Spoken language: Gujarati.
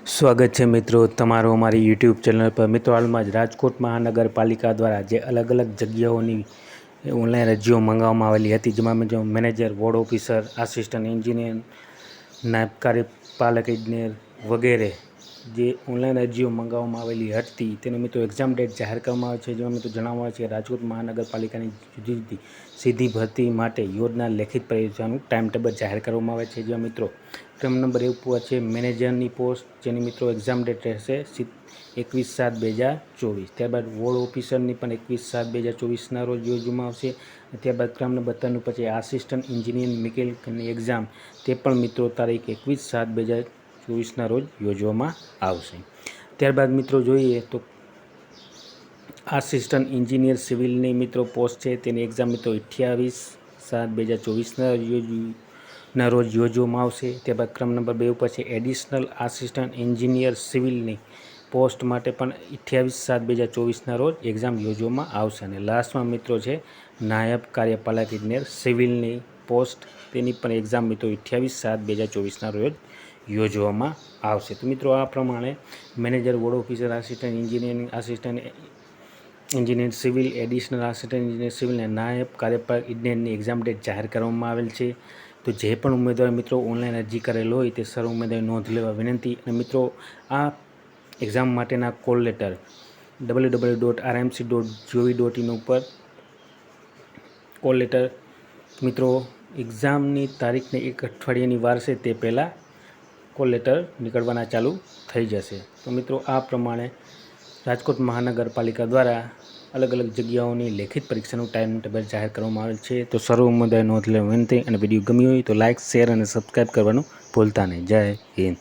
સ્વાગત છે મિત્રો તમારો અમારી યુટ્યુબ ચેનલ પર। મિત્રો હાલમાં જ રાજકોટ મહાનગરપાલિકા દ્વારા જે અલગ અલગ જગ્યાઓની ઓનલાઈન અરજીઓ મંગાવવામાં આવેલી હતી, જેમાં મિત્રો manager, ward officer, assistant engineer, નાયબ કાર્યપાલક ઇજનેર વગેરે જે ઓનલાઈન અરજીઓ મંગાવવામાં આવેલી હતી તેનો મિત્રો એક્ઝામ ડેટ જાહેર કરવામાં આવે છે। જેમાં મિત્રો જણાવવામાં આવે છે કે રાજકોટ મહાનગરપાલિકાની જુદી જુદી સીધી ભરતી માટે યોજના લેખિત પરીક્ષાનું ટાઈમ ટેબલ જાહેર કરવામાં આવે છે। જેમાં મિત્રો ક્રમ નંબર 1 પર છે મેનેજરની પોસ્ટ, જેની મિત્રો એક્ઝામ ડેટ રહેશે 21/7/2024। ત્યારબાદ વોર્ડ ઓફિસરની પણ 21/7/2024ના રોજ યોજવામાં આવશે। ત્યારબાદ ક્રમ નંબર 3 ઉપર છે આસિસ્ટન્ટ એન્જિનિયર મિકેનિકલની એક્ઝામ, તે પણ મિત્રો તારીખ 21/7/2024ના રોજ યોજવામાં આવશે। ત્યારબાદ મિત્રો જોઈએ તો આસિસ્ટન્ટ એન્જિનિયર સિવિલની મિત્રો પોસ્ટ છે, તેની એક્ઝામ મિત્રો 28/7/2024ના રોજ યોજવામાં આવશે। ત્યારબાદ ક્રમ નંબર 2 ઉપર છે એડિશનલ આસિસ્ટન્ટ એન્જિનિયર સિવિલની પોસ્ટ માટે પણ 28/7/2024ના રોજ એક્ઝામ યોજવામાં આવશે। અને લાસ્ટમાં મિત્રો છે નાયબ કાર્યપાલક ઇજનેર સિવિલની પોસ્ટ, તેની પણ એક્ઝામ મિત્રો 28/7/2024ના રોજ યોજવામાં આવશે। તો મિત્રો આ પ્રમાણે manager, ward officer, assistant engineering, assistant engineer civil, additional assistant engineer civil અને નાયબ કાર્યપાલક ઇજનેરની એક્ઝામ ડેટ જાહેર કરવામાં આવેલ છે। તો જે પણ ઉમેદવાર મિત્રો ઓનલાઈન અરજી કરેલ હોય તે સર્વ ઉમેદવારે નોંધ લેવા વિનંતી। અને મિત્રો આ એક્ઝામ માટેના કોલ લેટર www.rmc.gov.in ઉપર કોલ લેટર મિત્રો એક્ઝામની તારીખને 1 અઠવાડિયાની વાર છે તે પહેલાં કોલ લેટર નીકળવાના ચાલુ થઈ જશે। તો મિત્રો આ પ્રમાણે રાજકોટ મહાનગરપાલિકા દ્વારા અલગ અલગ જગ્યાઓની લેખિત પરીક્ષાનું ટાઈમ ટેબલ જાહેર કરવામાં આવેલ છે। તો સર્વ ઉમેદવારે નોંધ લેવા વિનંતી। અને વિડીયો ગમ્યો હોય તો લાઇક, શેર અને સબસ્ક્રાઈબ કરવાનું ભૂલતા નહીં। જય હિન્દ।